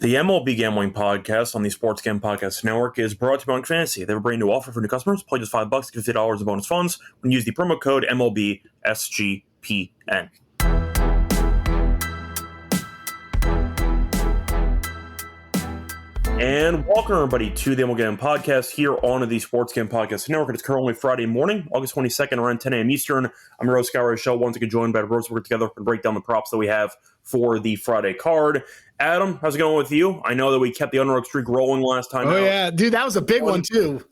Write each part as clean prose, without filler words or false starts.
The MLB Gambling Podcast on the Sports Gambling Podcast Network is brought to you by Underdog Fantasy. They have a brand new offer for new customers. Play just $5 to get $50 in bonus funds when you use the promo code MLB SGPN. And welcome, everybody, to the MLB Gambling Podcast here on the Sports Gambling Podcast Network. It's currently Friday morning, August 22nd, around 10 a.m. Eastern. I'm your host, Skylar Show. Once again, joined by the Bros. We're together to break down the props that we have for the Friday card. Adam, how's it going with you? I know that we kept the underdog streak rolling last time. Oh, yeah. Dude, that was a big one, too.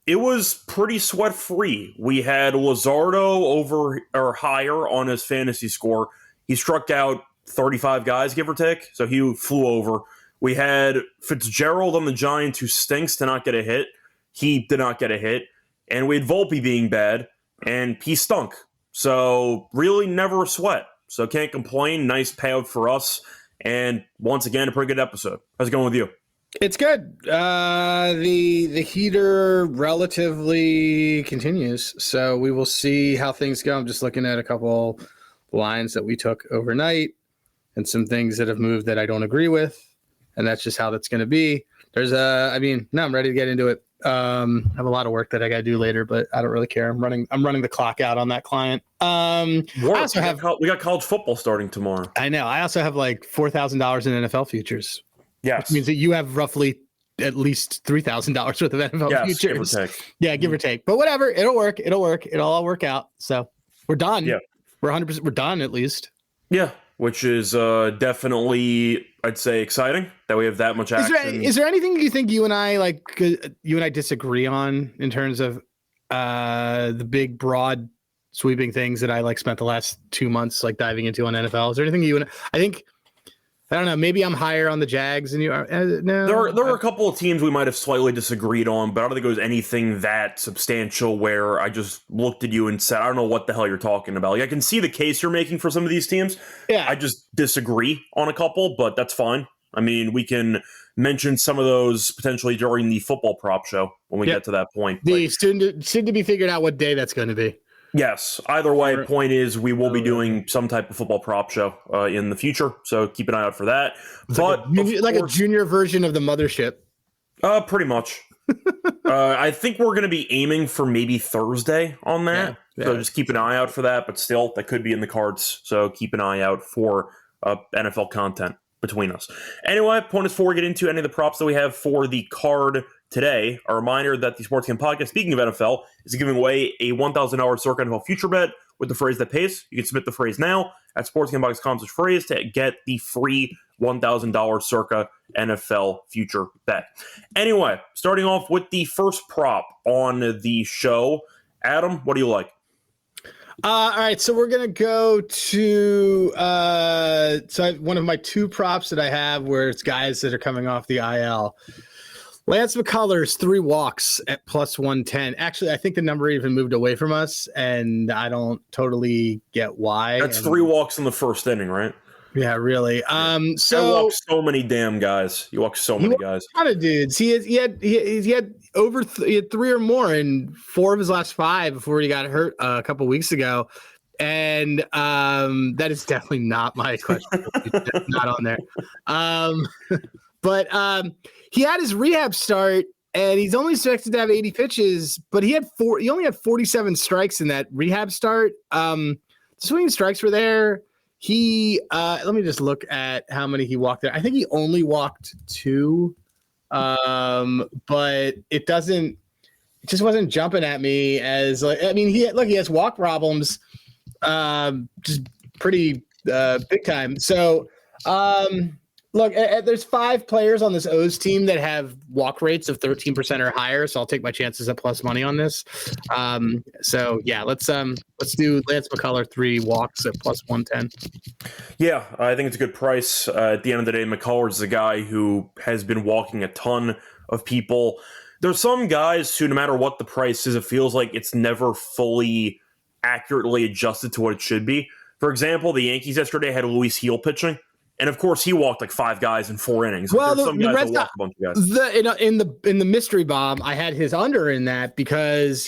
It was pretty sweat-free. We had Luzardo over or higher on his fantasy score. He struck out 35 guys, give or take, so he flew over. We had Fitzgerald on the Giants, who stinks to not get a hit. He did not get a hit. And we had Volpe being bad, and he stunk. So really never a sweat. So can't complain. Nice payout for us. And once again, a pretty good episode. How's it going with you? It's good. The heater relatively continues. So we will see how things go. I'm just looking at a couple lines that we took overnight and some things that have moved that I don't agree with. And that's just how that's going to be. I'm ready to get into it. I have a lot of work that I got to do later, but I don't really care. I'm running the clock out on that client. We got college football starting tomorrow. I know. I also have like $4,000 in NFL futures. Yes. Which means that you have roughly at least $3,000 worth of NFL futures. Give or take. Yeah, give or take. But whatever. It'll work. It'll all work out. So we're done. Yeah. We're 100%. We're done at least. Yeah. Which is definitely, I'd say, exciting that we have that much action. Is there anything you think you and I disagree on in terms of the big, broad, sweeping things that I spent the last 2 months diving into on NFL? Is there anything I don't know, maybe I'm higher on the Jags than you are. No, there were a couple of teams we might have slightly disagreed on, but I don't think it was anything that substantial where I just looked at you and said, I don't know what the hell you're talking about. I can see the case you're making for some of these teams. Yeah. I just disagree on a couple, but that's fine. I mean, we can mention some of those potentially during the football prop show when we get to that point. Soon to be figured out what day that's going to be. Yes. Either way, point is we will be doing some type of football prop show in the future, so keep an eye out for that. But a junior version of the mothership. Pretty much. I think we're going to be aiming for maybe Thursday on that, so just keep an eye out for that. But still, that could be in the cards, so keep an eye out for NFL content between us. Anyway, point is before we get into any of the props that we have for the card today, a reminder that the Sports Game Podcast, speaking of NFL, is giving away a $1,000 Circa NFL future bet with the phrase that pays. You can submit the phrase now at sportsgamepodcast.com/phrase to get the free $1,000 Circa NFL future bet. Anyway, starting off with the first prop on the show. Adam, what do you like? All right, so we're going to go to one of my two props that I have where it's guys that are coming off the IL. Lance McCullers, 3 walks at plus 110. Actually, I think the number even moved away from us, and I don't totally get why. That's 3 walks in the first inning, right? Yeah, really. So I walked so many damn guys. You walked so many guys. A lot of dudes. He had 3 or more in 4 of his last 5 before he got hurt a couple weeks ago. And that is definitely not my question. It's not on there. But he had his rehab start, and he's only expected to have 80 pitches, but he only had 47 strikes in that rehab start. Swinging strikes were there. Let me just look at how many he walked there. I think he only walked 2, but it just wasn't jumping at me as he has walk problems, just pretty big time. So, look, there's 5 players on this O's team that have walk rates of 13% or higher, so I'll take my chances at plus money on this. Let's do Lance McCullers 3 walks at plus 110. Yeah, I think it's a good price. At the end of the day, McCullers is a guy who has been walking a ton of people. There's some guys who, no matter what the price is, it feels like it's never fully accurately adjusted to what it should be. For example, the Yankees yesterday had Luis Heel pitching. And of course, he walked 5 guys in 4 innings. Well, some guys that walk a bunch of guys. In the mystery bomb, I had his under in that because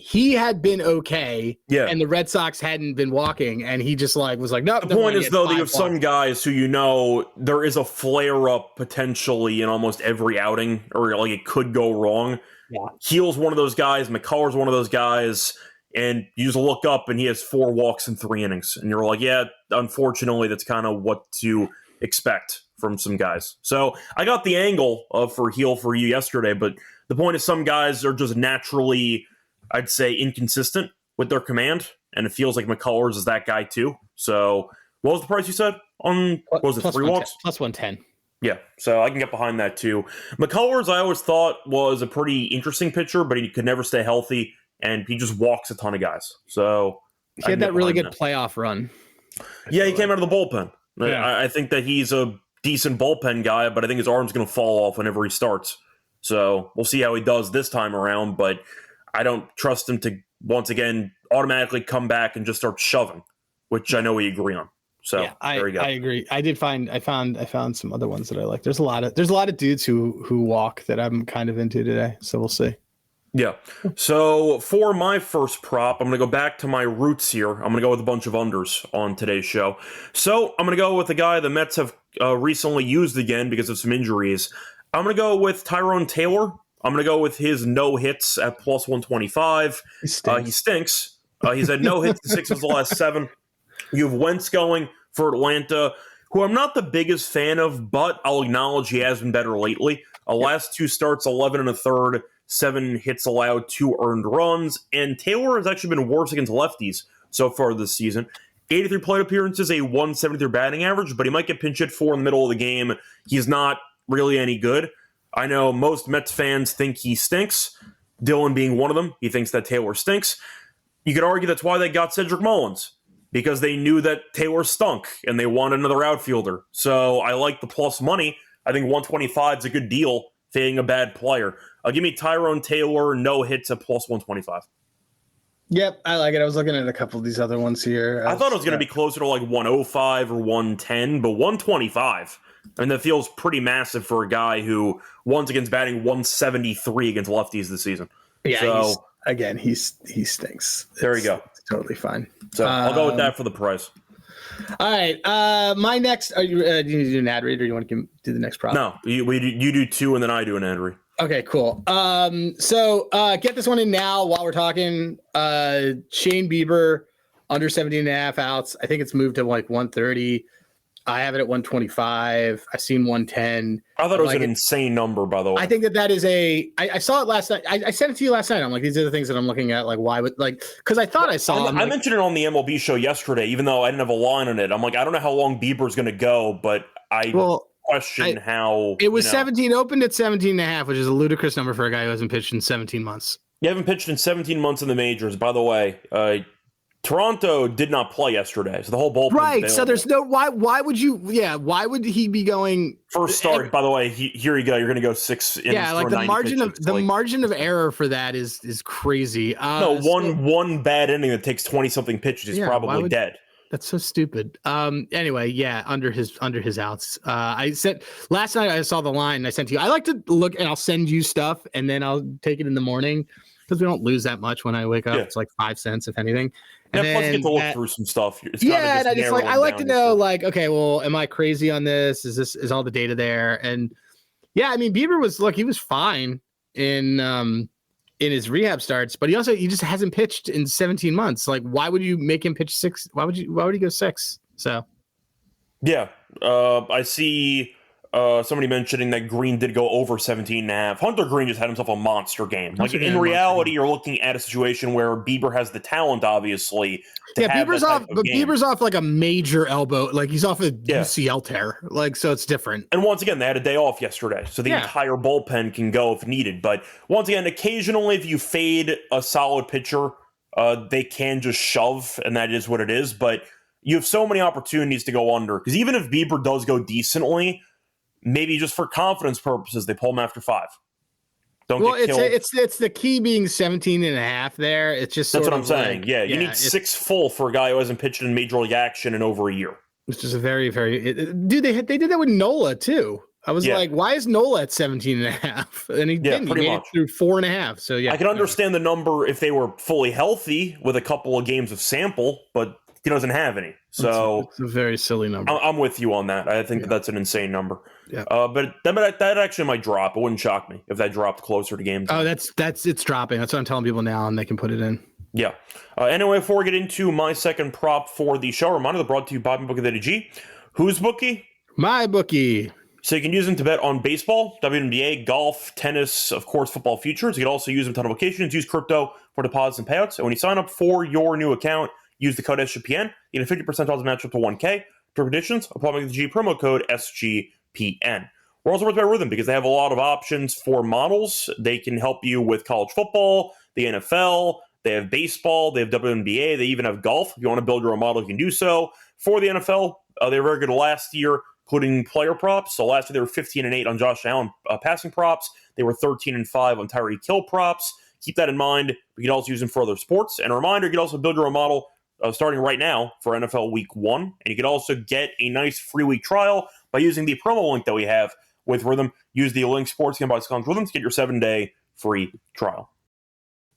he had been okay, and the Red Sox hadn't been walking, and he just was like, no. The point is, though, that you have some guys who there is a flare-up potentially in almost every outing, or like it could go wrong. Yeah. Heal's one of those guys. McCullers one of those guys. And you just look up, and he has 4 walks in 3 innings. And you're like, yeah, unfortunately, that's kind of what to expect from some guys. So I got the angle for Heal for you yesterday, but the point is some guys are just naturally, I'd say, inconsistent with their command, and it feels like McCullers is that guy too. So what was the price you said on, what was it, 3 walks? Plus 110. Yeah, so I can get behind that too. McCullers, I always thought, was a pretty interesting pitcher, but he could never stay healthy, and he just walks a ton of guys. So he had that really good playoff run. Yeah, he came out of the bullpen. Yeah. I think that he's a decent bullpen guy, but I think his arm's going to fall off whenever he starts. So we'll see how he does this time around, but I don't trust him to, once again, automatically come back and just start shoving, which I know we agree on. So yeah, there we go. I agree. I found some other ones that I like. There's a lot of dudes who walk that I'm kind of into today. So we'll see. Yeah. So for my first prop, I'm going to go back to my roots here. I'm going to go with a bunch of unders on today's show. So I'm going to go with a guy the Mets have recently used again because of some injuries. I'm going to go with Tyrone Taylor. I'm going to go with his no hits at plus 125. He stinks. He's had no hits in 6 of the last 7. You have Wentz going for Atlanta, who I'm not the biggest fan of, but I'll acknowledge he has been better lately. Last 2 starts, 11 1/3, 7 hits allowed, 2 earned runs, and Taylor has actually been worse against lefties so far this season. 83 plate appearances, a 173 batting average, but he might get pinch hit for in the middle of the game. He's not really any good. I know most Mets fans think he stinks, Dylan being one of them. He thinks that Taylor stinks. You could argue that's why they got Cedric Mullins, because they knew that Taylor stunk and they wanted another outfielder. So I like the plus money. I think 125 is a good deal, fading a bad player. Give me Tyrone Taylor, no hits at plus 125. Yep, I like it. I was looking at a couple of these other ones here. I thought it was going to be closer to like 105 or 110, but 125. I mean, that feels pretty massive for a guy who, once again, is batting 173 against lefties this season. Yeah, so, he stinks. There you go. It's totally fine. So I'll go with that for the price. All right. My next. Do you need to do an ad read, or do you want to do the next prop? No, you do 2, and then I do an ad read. Okay, cool. So get this one in now while we're talking. Shane Bieber under 17.5 outs. I think it's moved to like 130. I have it at 125. I've seen 110. I thought it was an insane number, by the way. I think that is I saw it last night. I sent it to you last night. I'm like, these are the things that I'm looking at. Like, why would because I thought I saw. I mentioned it on the MLB show yesterday, even though I didn't have a line on it. I'm like, I don't know how long Bieber's going to go, but question how it was 17 opened at 17.5, which is a ludicrous number for a guy who hasn't pitched in 17 months. You haven't pitched in 17 months in the majors, by the way. Toronto did not play yesterday, so the whole bullpen. Right, available. So there's no why would you? Yeah, why would he be going first start? By the way, here you go. You're going to go 6 innings. Yeah, like the margin of error for that is crazy. One bad inning that takes 20 something pitches is probably dead. That's so stupid. Anyway, yeah, under his outs. I said last night I saw the line and I sent to you. I like to look and I'll send you stuff and then I'll take it in the morning because we don't lose that much when I wake up. Yeah. It's like 5 cents if anything. And plus you get to look through some stuff. It's and I just I like to know like, okay, well, am I crazy on this? Is all the data there? And yeah, I mean, Bieber he was fine in his rehab starts, but he just hasn't pitched in 17 months. Like, why would you make him pitch 6? Why would he go 6? So, yeah, I see somebody mentioning that Green did go over 17.5. Hunter Green just had himself a monster game. Like in reality, you're looking at a situation where Bieber has the talent, obviously. Bieber's off, but Bieber's off like a major elbow. Like he's off a UCL tear. Like, so it's different. And once again, they had a day off yesterday, so the entire bullpen can go if needed. But once again, occasionally, if you fade a solid pitcher, they can just shove, and that is what it is. But you have so many opportunities to go under because even if Bieber does go decently, maybe just for confidence purposes, they pull him after 5. It's the key being 17.5 there. It's just that's what I'm saying. Yeah, you need 6 full for a guy who hasn't pitched in major league action in over a year. Which is a very, very dude. They did that with Nola too. I was like, why is Nola at 17.5? And he didn't. He made it through 4.5. So yeah, I can understand the number if they were fully healthy with a couple of games of sample, but he doesn't have any. So it's a very silly number. I'm with you on that. I think that's an insane number. Yeah. But that actually might drop. It wouldn't shock me if that dropped closer to game time. Oh, it's dropping. That's what I'm telling people now, and they can put it in. Yeah. Anyway, before we get into my second prop for the show, reminder brought to you by MyBookie.ag. Whose bookie? My bookie. So you can use them to bet on baseball, WNBA, golf, tennis, of course, football futures. You can also use them on occasions. Use crypto for deposits and payouts. And when you sign up for your new account, use the code SGPN. You get a 50% odds match up to 1K. To conditions, apply the G promo code SGPN. We're also worth by Rhythm because they have a lot of options for models. They can help you with college football, the NFL. They have baseball. They have WNBA. They even have golf. If you want to build your own model, you can do so. For the NFL, they were very good last year, including player props. So last year they were 15-8 on Josh Allen passing props. They were 13-5 on Tyreek Hill props. Keep that in mind. You can also use them for other sports. And a reminder, you can also build your own model starting right now for NFL Week 1. And you can also get a nice free week trial by using the promo link that we have with Rhythm. Use the link sportsgamble.com Rhythm to get your 7-day free trial.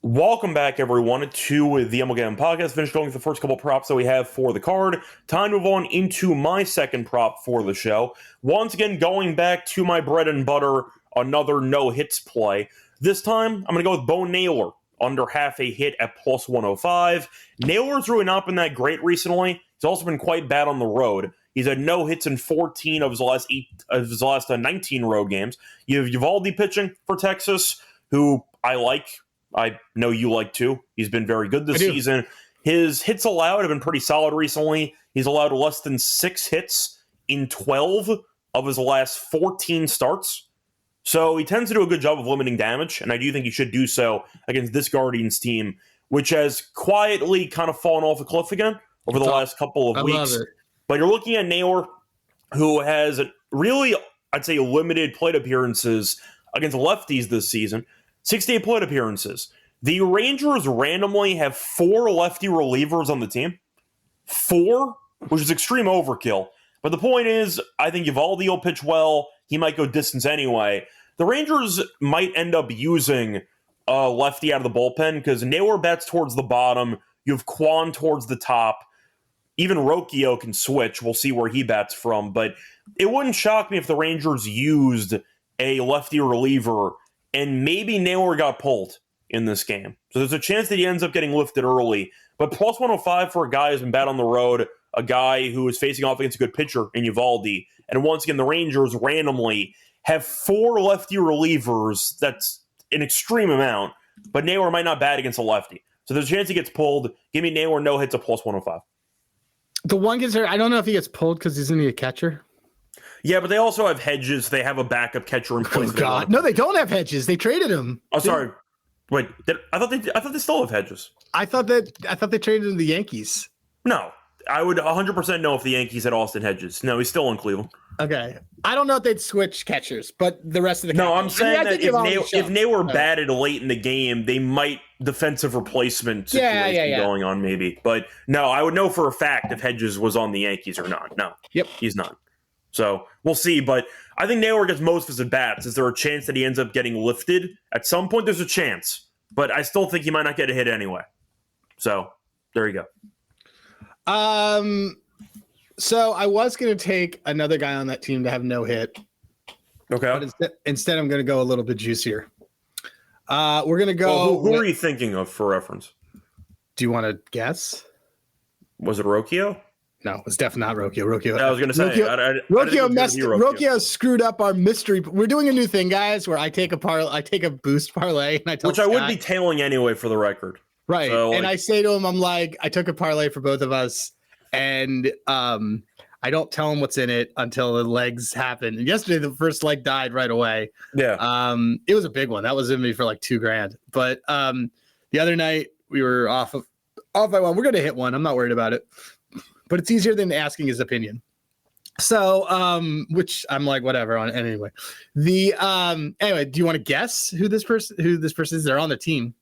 Welcome back, everyone, to the MLB Gambling Podcast. Finished going with the first couple props that we have for the card. Time to move on into my second prop for the show. Once again, going back to my bread and butter, another no-hits play. This time, I'm going to go with Bo Naylor, under half a hit at plus 105. Naylor's really not been that great recently. He's also been quite bad on the road. He's had no hits in 14 of his last 19 road games. You have Uvalde pitching for Texas, who I like. I know you like too. He's been very good this season. His hits allowed have been pretty solid recently. He's allowed less than 6 hits in 12 of his last 14 starts. So he tends to do a good job of limiting damage, and I do think he should do so against this Guardians team, which has quietly kind of fallen off a cliff again over the last couple of weeks. But you're looking at Naylor, who has really, I'd say, limited plate appearances against lefties this season. 68 plate appearances. The Rangers randomly have 4 lefty relievers on the team. 4, which is extreme overkill. But the point is, I think Uvalde will pitch well. He might go distance anyway. The Rangers might end up using a lefty out of the bullpen because Naylor bats towards the bottom. You have Kwan towards the top. Even Rocchio can switch. We'll see where he bats from. But it wouldn't shock me if the Rangers used a lefty reliever and maybe Naylor got pulled in this game. So there's a chance that he ends up getting lifted early. But plus 105 for a guy who's been bad on the road, a guy who is facing off against a good pitcher in Uvalde. And once again, the Rangers randomly have 4 lefty relievers. That's an extreme amount. But Naylor might not bat against a lefty. So there's a chance he gets pulled. Give me Naylor no hits at plus 105. The one concern, I don't know if he gets pulled because he's going to be a catcher. Yeah, but they also have Hedges. They have a backup catcher in place. Oh God, no, they don't have Hedges. They traded him. Oh, sorry. Wait, I thought they still have Hedges. I thought they traded him to the Yankees. No, I would 100% know if the Yankees had Austin Hedges. No, he's still in Cleveland. Okay, I don't know if they'd switch catchers, but the rest of the no, I'm saying that if Naylor batted late in the game, they might defensive replacement situation going on maybe. But no, I would know for a fact if Hedges was on the Yankees or not. No, he's not. So we'll see, but I think Naylor gets most of his at-bats. Is there a chance that he ends up getting lifted? At some point, there's a chance, but I still think he might not get a hit anyway. So there you go. So I was going to take another guy on that team to have no hit. Okay. But instead I'm going to go a little bit juicier. We're going to go. Well, who are you thinking of for reference? Do you want to guess? Was it Rocchio? No, it's definitely not Rocchio. I was going to say Rocchio screwed up our mystery. We're doing a new thing, guys, where I take a boost parlay, and I tell Scott, I would be tailing anyway, for the record. Right, so, and I say to him, I'm like, I took a parlay for both of us, and I don't tell him what's in it until the legs happen. And yesterday, the first leg died right away. Yeah, it was a big one. That was in me for like $2,000. But the other night we were off by one. We're going to hit one. I'm not worried about it. But it's easier than asking his opinion. So, which I'm like, whatever. Anyway, anyway, do you want to guess who this person is? They're on the team.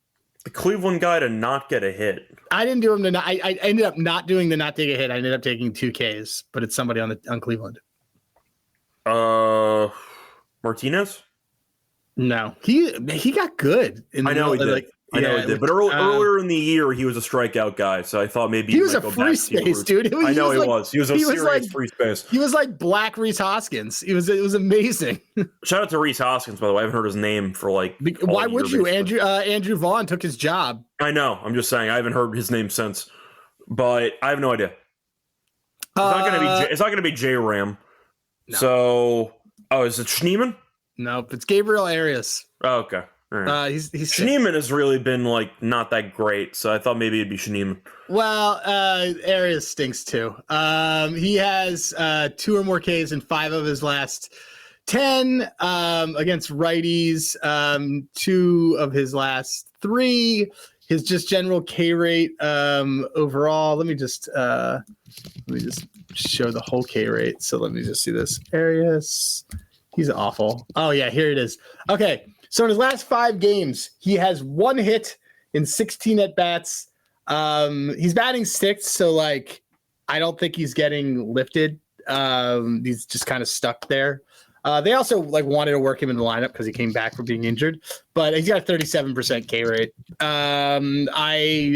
The Cleveland guy to not get a hit. I didn't do him to not. I ended up not doing the not take a hit. I ended up taking 2 Ks, but it's somebody on Cleveland. Martinez? No, he got good. I know he did. I know he did. But earlier in the year, he was a strikeout guy, so I thought maybe he was a free space dude. I know he was. He was a serious free space. He was like Black Rhys Hoskins. It was amazing. Shout out to Rhys Hoskins, by the way. I haven't heard his name for like. Why would you? Andrew Vaughn took his job. I know. I'm just saying I haven't heard his name since, but I have no idea. It's not gonna be J Ram. No. So, is it Schneemann? Nope, it's Gabriel Arias. Oh, okay. All right. He's Schneemann has really been like not that great, so I thought maybe it'd be Schneemann. Well, Arias stinks too. He has 2 or more Ks in 5 of his last 10 against righties. 2 of his last 3. His just general K rate overall. Let me just show the whole K rate. So let me just see this. Arias, he's awful. Oh yeah, here it is. Okay, so in his last 5 games, he has 1 hit in 16 at bats. He's batting 6th, so like I don't think he's getting lifted. He's just kind of stuck there. They also like wanted to work him in the lineup because he came back from being injured, but he's got a 37% K rate. I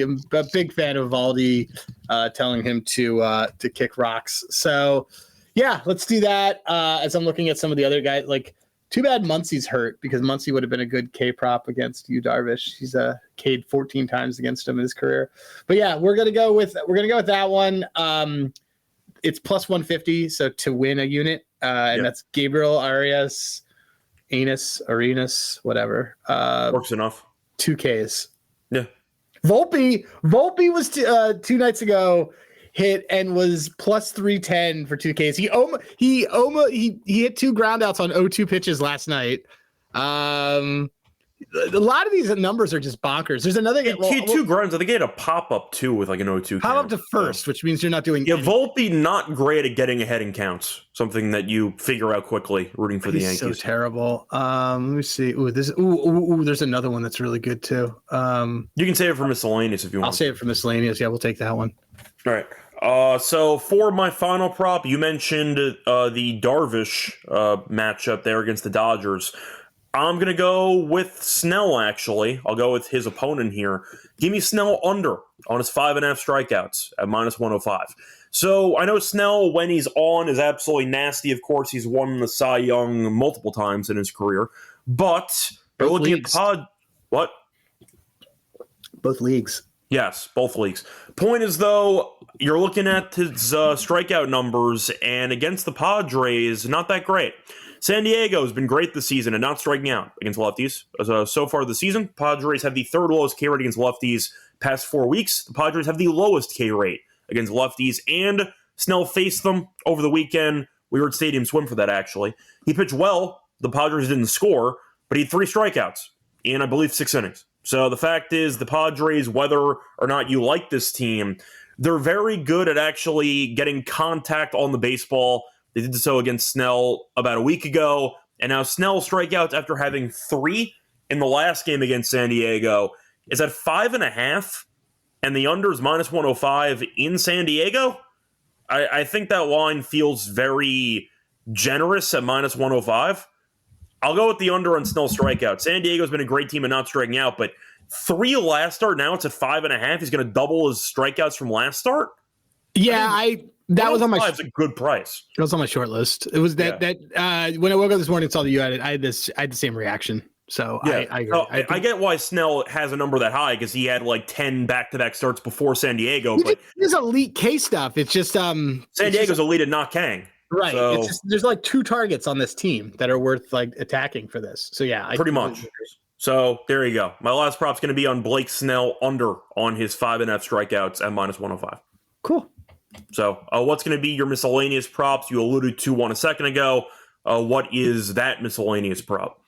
am a big fan of Valdi telling him to kick rocks. So yeah, let's do that. As I'm looking at some of the other guys, like too bad Muncy's hurt because Muncy would have been a good K prop against you, Darvish. He's K'd 14 times against him in his career. But yeah, we're gonna go with that one. It's plus 150, so to win a unit. And that's Gabriel Arias, Arenas, whatever. Works enough. 2 Ks. Yeah. Volpe was 2 nights ago hit and was plus 310 for 2 Ks. He hit 2 groundouts on 0-2 pitches last night. A lot of these numbers are just bonkers. There's another guy. He had 2 grounds. I think he had a pop up too with like an 0-2. Pop up to first, which means you're not doing. Yeah, Volpe not great at getting ahead in counts. Something that you figure out quickly rooting for the Yankees. So terrible. Let me see. There's another one that's really good too. You can save it for miscellaneous if you want. I'll save it for miscellaneous. Yeah, we'll take that one. All right. So for my final prop, you mentioned the Darvish matchup there against the Dodgers. I'm going to go with Snell, actually. I'll go with his opponent here. Give me Snell under on his 5.5 strikeouts at minus 105. So I know Snell, when he's on, is absolutely nasty. Of course, he's won the Cy Young multiple times in his career. But they're looking at the pod. What? Both leagues. Yes, both leagues. Point is, though, you're looking at his strikeout numbers, and against the Padres, not that great. San Diego has been great this season and not striking out against lefties. So far this season, Padres have the 3rd lowest K rate against lefties past 4 weeks. The Padres have the lowest K rate against lefties, and Snell faced them over the weekend. We were at Stadium Swim for that, actually. He pitched well. The Padres didn't score, but he had 3 strikeouts in, I believe, 6 innings. So the fact is, the Padres, whether or not you like this team, they're very good at actually getting contact on the baseball. They did so against Snell about a week ago, and now Snell's strikeouts after having 3 in the last game against San Diego is at 5.5, and the under is minus 105 in San Diego. I think that line feels very generous at minus 105. I'll go with the under on Snell strikeout. San Diego's been a great team at not striking out, but 3 last start, now it's at 5.5. He's going to double his strikeouts from last start. Yeah, that was on my. It's a good price. It was on my short list. It was that when I woke up this morning and saw that you had it, I had the same reaction. So yeah, I agree. I get why Snell has a number that high because he had like 10 back-to-back starts before San Diego. But this elite K stuff. It's just San Diego's elite at not Kang. Right. So, it's just, there's like 2 targets on this team that are worth like attacking for this. So yeah, pretty much. So there you go. My last prop's going to be on Blake Snell under on his 5.5 strikeouts at minus 105. Cool. So what's going to be your miscellaneous props? You alluded to one a second ago. What is that miscellaneous prop?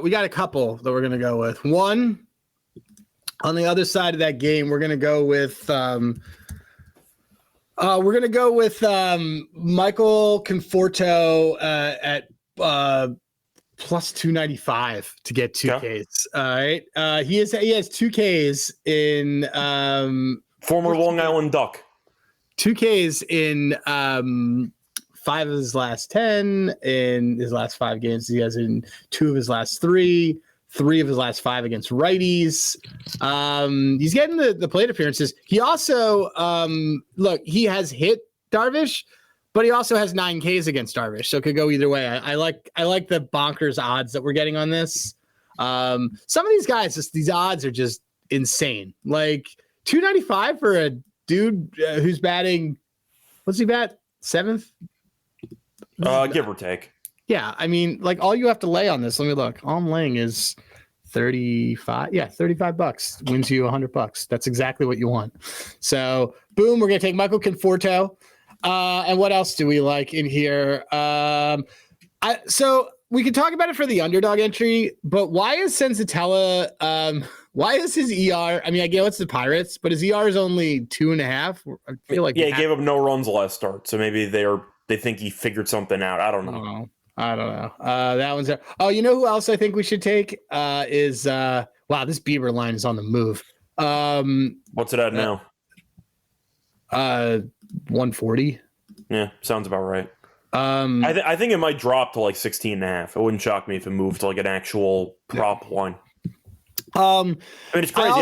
We got a couple that we're going to go with. One, on the other side of that game, we're going to go with Michael Conforto at plus 295 to get 2 Ks. All right. He has 2 Ks in former Long Island Duck. 2 Ks in 5 of his last 10 in his last 5 games. He has in 2 of his last 3 of his last 5 against righties. He's getting the plate appearances. He also, he has hit Darvish, but he also has 9 Ks against Darvish, so it could go either way. I like the bonkers odds that we're getting on this. Some of these guys, these odds are just insane. Like 295 for a dude who's batting, what's he bat? 7th? Give or take. Yeah, I mean, like all you have to lay on this, let me look. All I'm laying is 35. Yeah, $35 wins you $100. That's exactly what you want. So, boom, we're gonna take Michael Conforto. And what else do we like in here? So we can talk about it for the underdog entry, but why is Senzatella? Why is his ER? I mean, I get it's the Pirates, but his ER is only 2.5. I feel like he gave up no runs last start, so maybe they think he figured something out. I don't know. That one's there. Oh, you know who else I think we should take is wow, this Bieber line is on the move. What's it at now? 140. Yeah, sounds about right. I think it might drop to like 16.5. It wouldn't shock me if it moved to like an actual prop line. I mean, it's crazy. He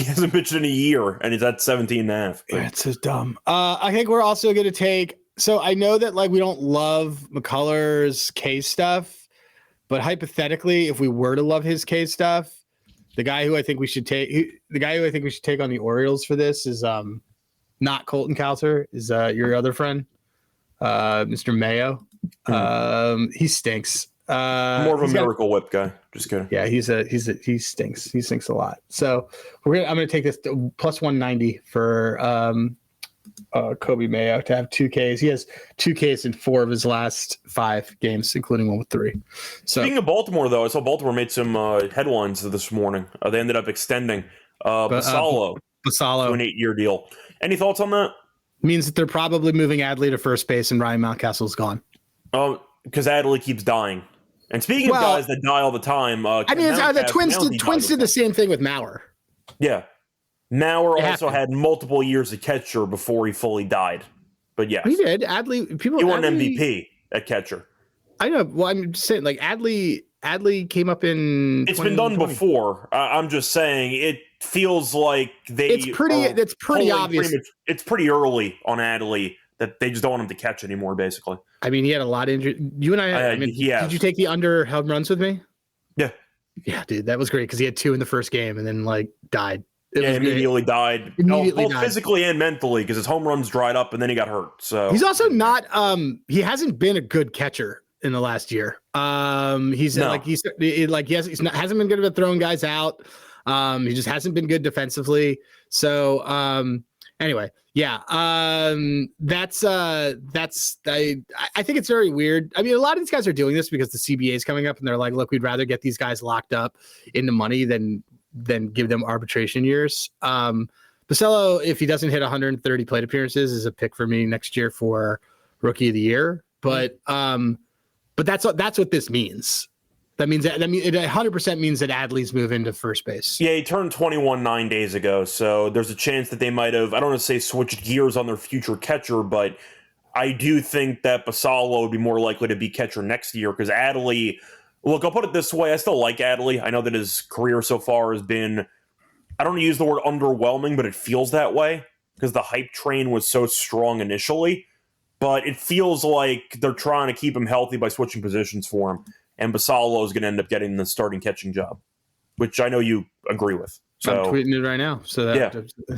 hasn't pitched in a year, and he's at 17.5. Yeah, it's so dumb. I think we're also going to take. So I know that like we don't love McCullers' K stuff, but hypothetically, if we were to love his K stuff, the guy who I think we should take on the Orioles for this is not Colton Cowser, is your other friend, Mr. Mayo. He stinks. More of a Miracle Whip guy. Just kidding. Yeah, he stinks. He stinks a lot. So I'm gonna take this plus 190 for Kobe Mayo to have 2 Ks. He has 2 Ks in 4 of his last 5 games, including one with 3. So speaking of Baltimore, though, I saw Baltimore made some headlines this morning. They ended up extending Basallo to an 8-year deal. Any thoughts on that? Means that they're probably moving Adley to first base and Ryan Mountcastle's gone. Oh, because Adley keeps dying. And speaking of guys that die all the time, I mean, the Twins did the same thing with Mauer. Yeah. Mauer also had multiple years of catcher before he fully died. But yes. He did. Adley, he won an MVP at catcher. I know. Well, I'm just saying, like, Adley came up in. It's been done before. I'm just saying it feels like It's pretty obvious. It's pretty early on Adley that they just don't want him to catch anymore, basically. I mean, he had a lot of injury. You and I did you take the under held runs with me? Yeah. Yeah, dude, that was great because he had 2 in the first game and then like died. Immediately died. Both physically and mentally because his home runs dried up and then he got hurt. So he hasn't been a good catcher in the last year. He hasn't been good at throwing guys out. He just hasn't been good defensively. So anyway, yeah. I think it's very weird. I mean, a lot of these guys are doing this because the CBA is coming up and they're like, look, we'd rather get these guys locked up into money than give them arbitration years. Basello, if he doesn't hit 130 plate appearances, is a pick for me next year for Rookie of the Year. But that's what this means. That means it 100% means that Adley's move into first base. Yeah, he turned 21 9 days ago, so there's a chance that they might have, I don't want to say switched gears on their future catcher, but I do think that Basallo would be more likely to be catcher next year because Adley. Look, I'll put it this way. I still like Adley. I know that his career so far has been, I don't use the word underwhelming, but it feels that way because the hype train was so strong initially. But it feels like they're trying to keep him healthy by switching positions for him. And Basallo is going to end up getting the starting catching job, which I know you agree with. So, I'm tweeting it right now.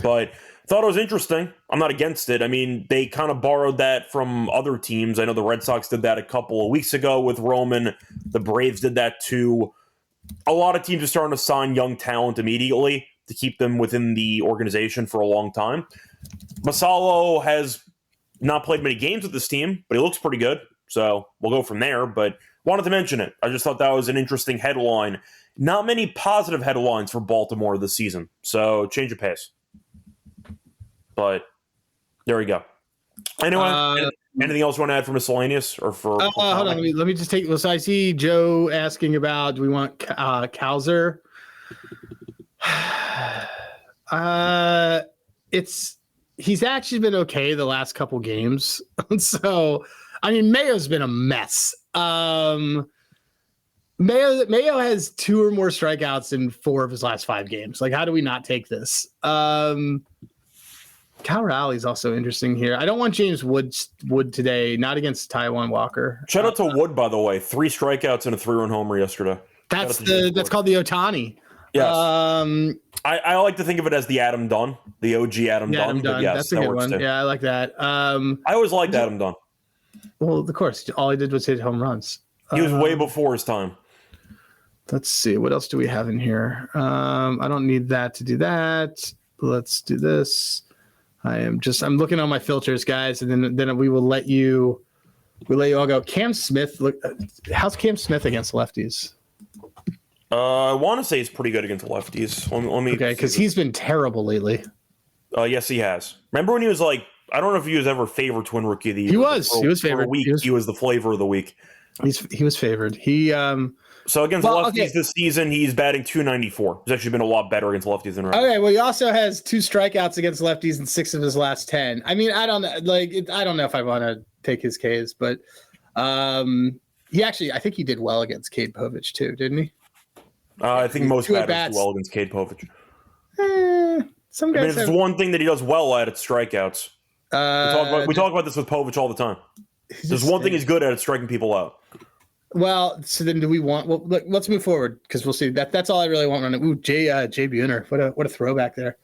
But thought it was interesting. I'm not against it. I mean, they kind of borrowed that from other teams. I know the Red Sox did that a couple of weeks ago with Roman. The Braves did that too. A lot of teams are starting to sign young talent immediately to keep them within the organization for a long time. Basallo has not played many games with this team, but he looks pretty good. So we'll go from there. But wanted to mention it. I just thought that was an interesting headline. Not many positive headlines for Baltimore this season. So change of pace. But there we go. Anyway, anything else you want to add for miscellaneous or for? Hold on. Let me just take. So I see Joe asking about, do we want Cowser? He's actually been okay the last couple games. So I mean, Mayo's been a mess. Mayo has 2 or more strikeouts in 4 of his last 5 games. Like, how do we not take this? Cal Raleig's also interesting here. I don't want James Wood today, not against Taijuan Walker. Shout out to Wood, by the way. 3 strikeouts and a 3-run homer yesterday. That's called the Otani. Yes. I like to think of it as the Adam Dunn, the OG Adam Dunn. Dunn. Yes, that's a good one. Too. Yeah, I like that. I always liked Adam Dunn. Well, of course, all he did was hit home runs. He was way before his time. Let's see. What else do we have in here? I don't need that to do that. Let's do this. I'm looking on my filters, guys, and then we will let you all go. Cam Smith, how's Cam Smith against lefties? I want to say he's pretty good against lefties. Let me okay, because he's been terrible lately. Yes, he has. Remember when he was like, I don't know if he was ever favored Twin Rookie of the Year. He was favored. For a week, he was the flavor of the week. He was favored. So against lefties this season, he's batting .294. He's actually been a lot better against lefties than righties. Okay, well, he also has 2 strikeouts against lefties in 6 of his last 10. I mean, I don't know. I don't know if I want to take his Ks, but I think he did well against Cade Povich too, didn't he? I think most batters do well against Cade Povich. Some guys. It's one thing that he does well at. It's strikeouts. We talk about this with Povich all the time. There's one thing he's good at. It's striking people out. Well, so then do we want? Well, let's move forward because we'll see. That's all I really want on it. Ooh, Jay Buhner, what a throwback there.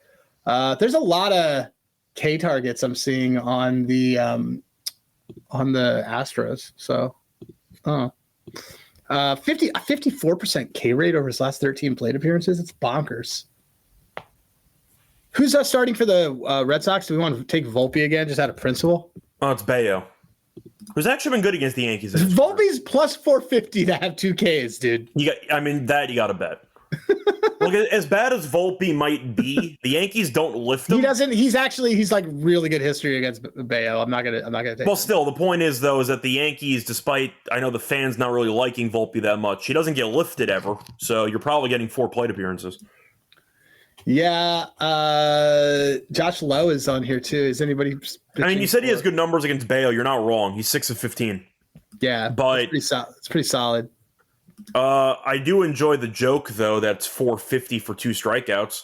There's a lot of K targets I'm seeing on the Astros. So, 54% K rate over his last 13 plate appearances. It's bonkers. Who's starting for the Red Sox? Do we want to take Volpe again, just out of principle? Oh, it's Bayo. Who's actually been good against the Yankees. Volpe's plus 450 to have 2 Ks, dude. You got to bet. Look, as bad as Volpe might be, the Yankees don't lift him. He's like really good history against Bayo. I'm not gonna take. Well, still, the point is though, is that the Yankees, despite I know the fans not really liking Volpe that much, he doesn't get lifted ever. So you're probably getting 4 plate appearances. Yeah, Josh Lowe is on here too. Is anybody? I mean, you said he has good numbers against Bayo. You're not wrong. He's 6 of 15. Yeah, but it's pretty solid. I do enjoy the joke though. That's 450 for 2 strikeouts.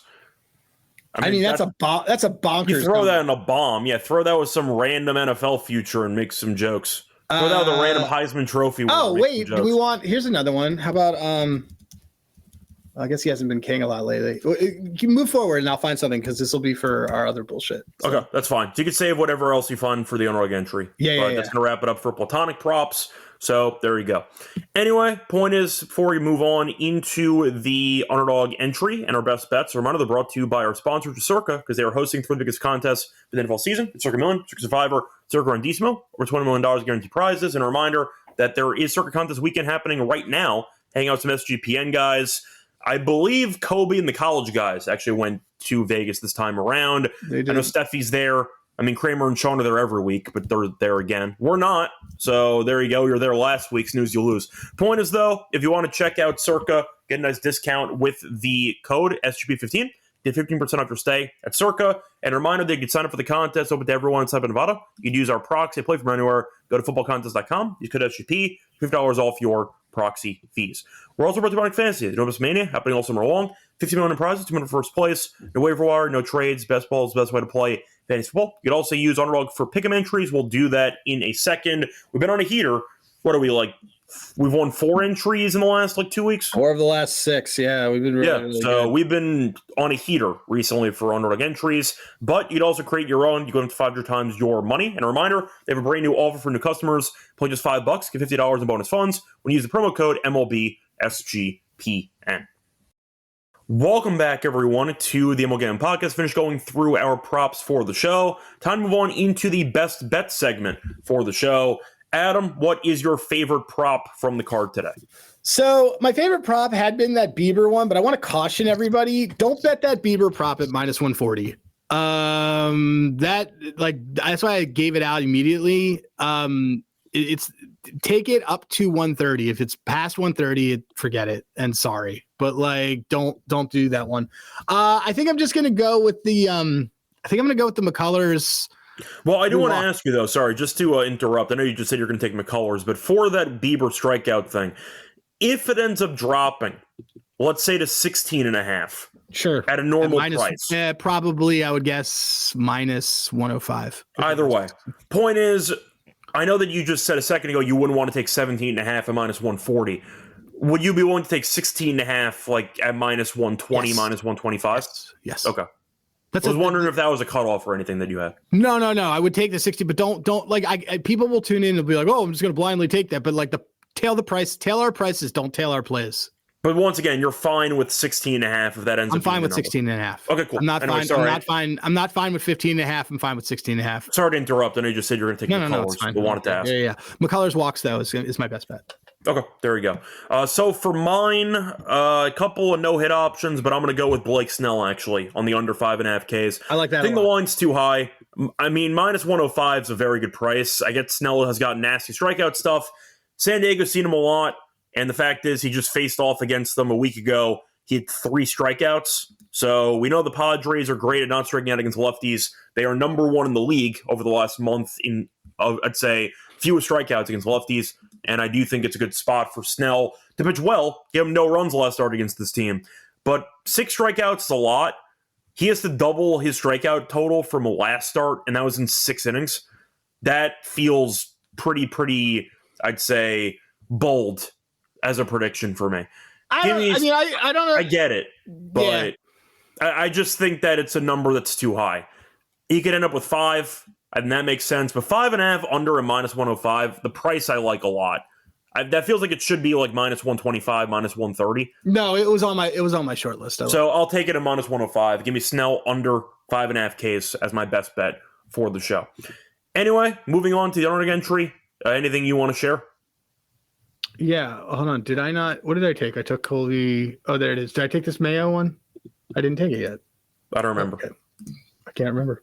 I mean that's a bonkers. You throw that in a bomb. Yeah, throw that with some random NFL future and make some jokes. Throw that with a random Heisman Trophy. Oh wait, do we want? Here's another one. How about I guess he hasn't been king a lot lately. You can move forward and I'll find something because this will be for our other bullshit. So. Okay, that's fine. So you can save whatever else you find for the underdog entry. Yeah. That's going to wrap it up for Platonic props. So there you go. Anyway, point is, before we move on into the underdog entry and our best bets, a reminder they're brought to you by our sponsor, Circa, because they are hosting 3 biggest contests for the NFL season. It's Circa Million, Circa Survivor, Circa Rendissimo, over $20 million guaranteed prizes. And a reminder that there is Circa Contest Weekend happening right now. Hang out with some SGPN guys. I believe Kobe and the college guys actually went to Vegas this time around. I know Steffi's there. I mean, Kramer and Sean are there every week, but they're there again. We're not. So there you go. You're there last week. Snooze, you lose. Point is, though, if you want to check out Circa, get a nice discount with the code SGP15. Get 15% off your stay at Circa. And a reminder that you can sign up for the contest open to everyone inside of Nevada. You can use our proxy, play from anywhere. Go to footballcontest.com. Use code SGP. $50 off your proxy fees. We're also brought to Underdog Fantasy. The Novus Mania happening all summer long. 50 million in prizes, 2 minutes first place. No waiver wire, no trades. Best ball is the best way to play fantasy football. You can also use Underdog for pick'em entries. We'll do that in a second. We've been on a heater. What are we like? We've won 4 entries in the last 2 weeks. 4 of the last 6. Yeah, we've been really so good. We've been on a heater recently for Underdog entries. But you'd also create your own. You go into 500 times your money. And a reminder, they have a brand new offer for new customers. Play just $5, get $50 in bonus funds when you use the promo code MLB SGPN. Welcome back, everyone, to the MLB Gambling Podcast. Finished going through our props for the show. Time to move on into the best bet segment for the show. Adam, what is your favorite prop from the card today? So my favorite prop had been that Bieber one, but I want to caution everybody: don't bet that Bieber prop at minus 140. That's why I gave it out immediately. It's take it up to 130. If it's past 130, forget it and sorry. But don't do that one. I think I'm just gonna go with the McCullers Well, I do want to ask you, though, sorry, just to interrupt. I know you just said you're going to take McCullers, but for that Bieber strikeout thing, if it ends up dropping, let's say to 16.5. Sure. At a normal price. Probably, I would guess, minus 105. Either way. Point is, I know that you just said a second ago you wouldn't want to take 17.5 at minus 140. Would you be willing to take 16.5 like at minus 120, minus 125? Yes. Okay. I was wondering if that was a cutoff or anything that you had. No. I would take the 60, but don't like. People will tune in and be like, "Oh, I'm just going to blindly take that." But like tail our prices. Don't tail our plays. But once again, you're fine with 16.5 if that ends up. I'm fine with 16.5. Okay, cool. I'm not fine. I'm not fine with 15.5. I'm fine with 16.5. Sorry to interrupt. I know you just said you're going to take McCullers. It's fine. But wanted to ask. Yeah. McCullers walks though is my best bet. Okay, there we go. So for mine, a couple of no-hit options, but I'm going to go with Blake Snell, actually, on the under 5.5 Ks. I like that. I think the line's too high. I mean, minus 105 is a very good price. I get Snell has got nasty strikeout stuff. San Diego's seen him a lot, and the fact is he just faced off against them a week ago. He had 3 strikeouts. So we know the Padres are great at not striking out against lefties. They are number 1 in the league over the last month in, I'd say, fewest strikeouts against lefties. And I do think it's a good spot for Snell to pitch well. Give him no runs last start against this team. But 6 strikeouts is a lot. He has to double his strikeout total from last start, and that was in 6 innings. That feels pretty, I'd say, bold as a prediction for me. I don't know. I get it, but I just think that it's a number that's too high. He could end up with 5, and that makes sense. But 5.5 under a minus 105, the price I like a lot. That feels like it should be like minus 125, minus 130. No, it was on my short list. So I'll take it at minus 105. Give me Snell under 5.5 Ks as my best bet for the show. Anyway, moving on to the underdog entry. Anything you want to share? Yeah, hold on. Did I not? What did I take? I took Colby. Oh, there it is. Did I take this Mayo one? I didn't take it yet. I don't remember. Okay. I can't remember.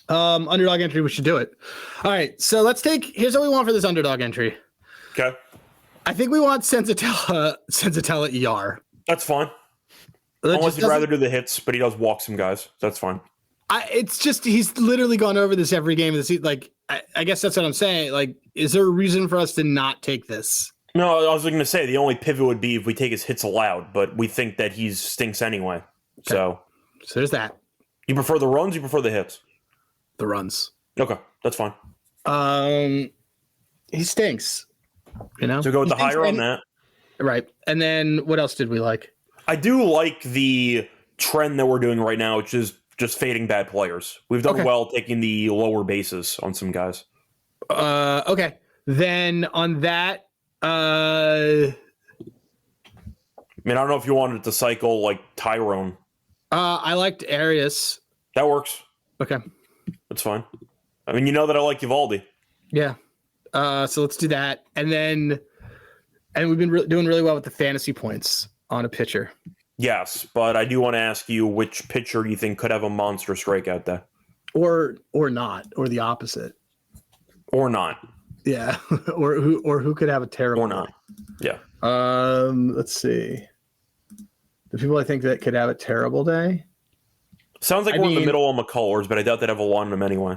Underdog entry. We should do it. All right. So let's take. Here's what we want for this underdog entry. Okay. I think we want Senzatella ER. That's fine. Unless you'd rather do the hits, but he does walk some guys. That's fine. It's just he's literally gone over this every game of the season. Like, I guess that's what I'm saying. Like, is there a reason for us to not take this? No, I was going to say the only pivot would be if we take his hits allowed, but we think that he stinks anyway. Okay. So there's that. You prefer the runs? You prefer the hits? The runs. Okay, that's fine. He stinks. You know, so go with the higher on that. Right. And then what else did we like? I do like the trend that we're doing right now, which is just fading bad players. We've done well taking the lower bases on some guys. Okay. Then on that, I mean, I don't know if you wanted to cycle like Tyrone. I liked Arias. That works. Okay. That's fine. I mean, you know that I like Eovaldi. Yeah. So let's do that. And we've been doing really well with the fantasy points on a pitcher. Yes, but I do want to ask you which pitcher you think could have a monster strikeout day. Or not, or the opposite. Or not. Yeah. or who could have a terrible or not. Day. Yeah. Let's see. The people I think that could have a terrible day. Sounds like we're in the middle on McCullers, but I doubt they'd have a lot of them anyway.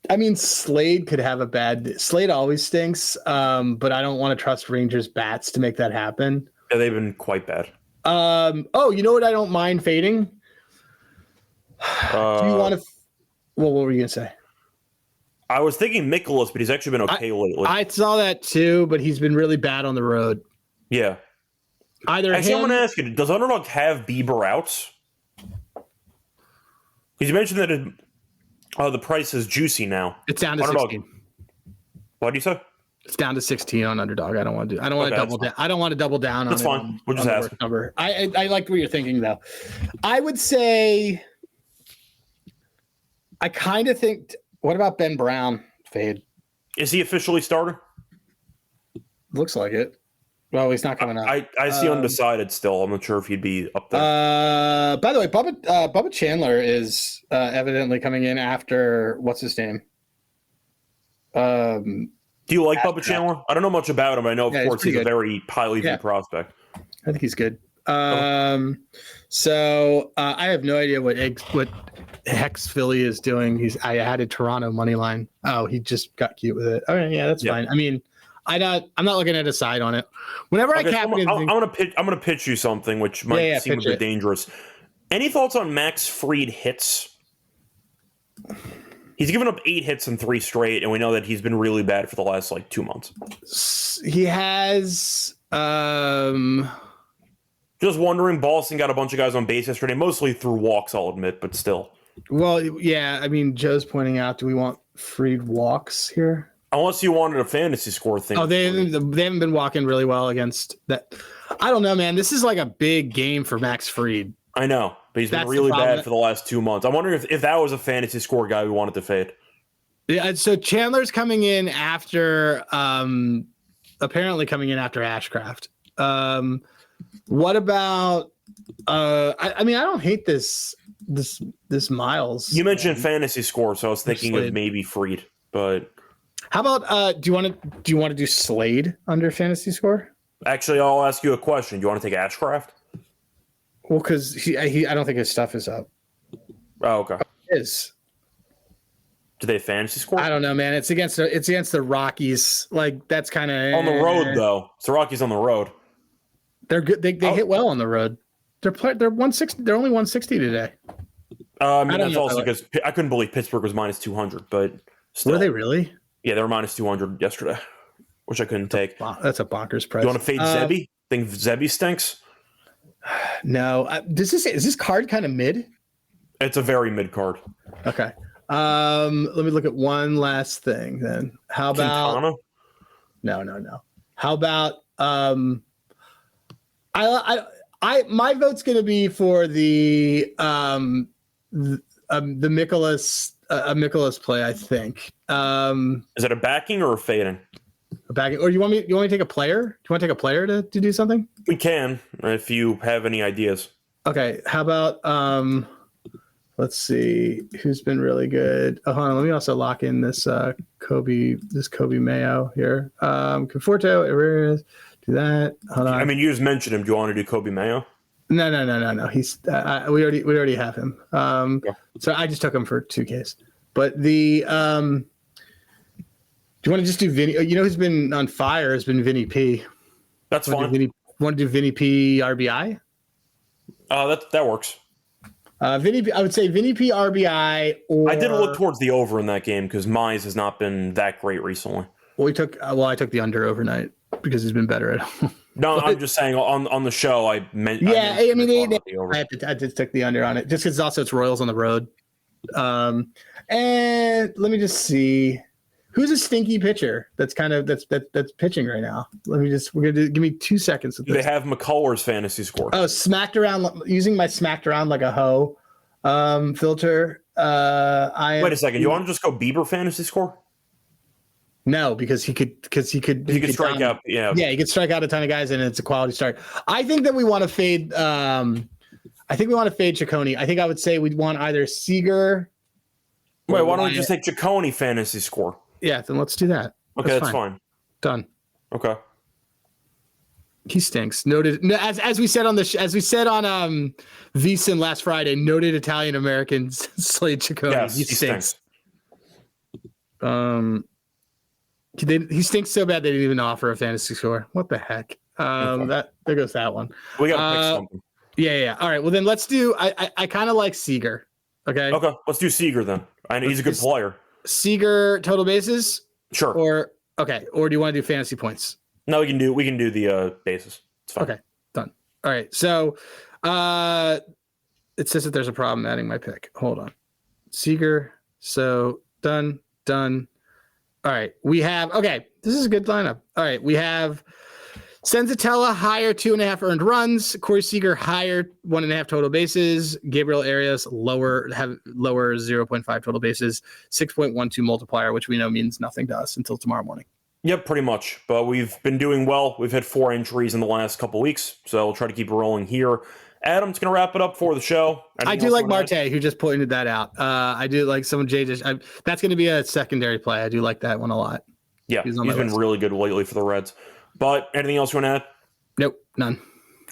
I mean, Slade could have a bad day. Slade always stinks, but I don't want to trust Rangers bats to make that happen. Yeah, they've been quite bad. You know what I don't mind fading? Do you want to what were you going to say? I was thinking Mikolas, but he's actually been okay lately. I saw that too, but he's been really bad on the road. Yeah. Actually, I'm going to ask you, does Underdog have Bieber outs? Because you mentioned that the price is juicy now. It's down to Underdog. 16. What do you say? It's down to 16 on Underdog. I don't want to double down. I don't want to double down on that's fine. We'll just ask. Number. I liked what you're thinking though. I would say I kind of think. What about Ben Brown fade? Is he officially starter? Looks like it. Well, he's not coming up. I see undecided still. I'm not sure if he'd be up there. By the way, Bubba Chandler is evidently coming in after what's his name? Do you like Bubba Chandler? I don't know much about him. I know, of course, he's a very highly viewed prospect. I think he's good. So I have no idea what Hex Philly is doing. I added Toronto money line. Oh, he just got cute with it. Okay, yeah, that's fine. I mean, I'm not looking at a side on it. Whenever I cap it, I'm gonna pitch you something which might seem a bit dangerous. Any thoughts on Max Fried hits? He's given up 8 hits in 3 straight, and we know that he's been really bad for the last 2 months. He has. Just wondering, Boston got a bunch of guys on base yesterday, mostly through walks, I'll admit, but still. Well, yeah, I mean, Joe's pointing out, do we want Fried walks here? Unless you wanted a fantasy score thing. Oh, they haven't been walking really well against that. I don't know, man. This is like a big game for Max Fried. I know, but he's been really bad for the last 2 months. I'm wondering if that was a fantasy score guy we wanted to fade. Yeah, so Chandler's coming in after, apparently coming in after Ashcraft. What about? I mean, I don't hate this Miles. You mentioned fantasy score, so I was thinking of maybe Fried. But how about? Do you want to do Slade under fantasy score? Actually, I'll ask you a question. Do you want to take Ashcraft? Well, because I don't think his stuff is up. Oh, okay. It is. Do they fantasy score? I don't know, man. It's against the Rockies. Like that's kind of on the road though. It's the Rockies on the road. They're good. They hit well on the road. They're 160. They're only 160 today. I mean, that's also because I couldn't believe Pittsburgh was minus 200, but still. Were they really? Yeah, they were minus 200 yesterday, which I couldn't take. That's a bonkers price. You want to fade Zebby? Think Zebby stinks? No. Is this card kind of mid? It's a very mid card. Okay. Let me look at one last thing then. How about Quintana? No. How about my vote's going to be for the Mikolas play, I think. Is it a backing or a fading? A backing, or you want me to take a player? Do you want to take a player to do something? We can, if you have any ideas. Okay, how about let's see who's been really good. Oh, hold on, let me also lock in this Kobe Mayo here. Conforto, do that. Hold on. I mean, you just mentioned him. Do you want to do Kobe Mayo? No. He's we already have him. So I just took him for 2Ks. But the do you want to just do Vinny? You know who's been on fire has been Vinny P. That's fine. Want to do Vinny P RBI? That works. Vinny, I would say Vinny P RBI. Or I did look towards the over in that game because Mize has not been that great recently. Well, I took the under overnight because he's been better at home. No, I'm just saying on the show I meant. Yeah, I just took the under on it just because it's Royals on the road. And let me just see who's a stinky pitcher that's pitching right now. Give me 2 seconds. They have McCullers fantasy score. Oh, using my smacked around like a hoe filter. Wait a second. You want to just go Bieber fantasy score? No, because he could strike out. Yeah, he could strike out a ton of guys, and it's a quality start. I think that we want to fade. I think we want to fade Ciccone. I think I would say we'd want either Seager. Wait, why don't we just take Ciccone fantasy score? Yeah, then let's do that. Okay, that's fine. Done. Okay. He stinks. Noted. As we said on VSiN last Friday. Noted Italian Americans Slade Ciccone. Yes, he stinks. He stinks so bad they didn't even offer a fantasy score. What the heck? There goes that one. We got to pick something. Yeah. All right. Well, then let's do. I kind of like Seager. Okay. Let's do Seager then. I know he's a good player. Seager total bases. Sure. Or do you want to do fantasy points? No, we can do the bases. It's fine. Okay. Done. All right. So, it says that there's a problem adding my pick. Hold on. Seager. So done. All right, this is a good lineup. All right, we have Senzatella higher 2.5 earned runs, Corey Seager higher 1.5 total bases, Gabriel Arias lower 0.5 total bases, 6.12 multiplier, which we know means nothing to us until tomorrow morning. Yep, pretty much. But we've been doing well. We've had 4 entries in the last couple weeks, so we'll try to keep it rolling here. Adam's going to wrap it up for the show. I do like Marte, who just pointed that out. I do like someone that's going to be a secondary play. I do like that one a lot. Yeah, he's been really good lately for the Reds. But anything else you want to add? Nope, none.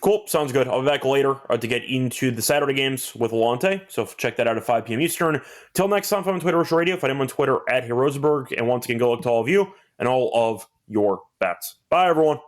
Cool. Sounds good. I'll be back later to get into the Saturday games with Alante. So check that out at 5 p.m. Eastern. Till next time, I'm on Twitter, Radio. Find him on Twitter at Rosenberg. And once again, good luck to all of you and all of your bets. Bye, everyone.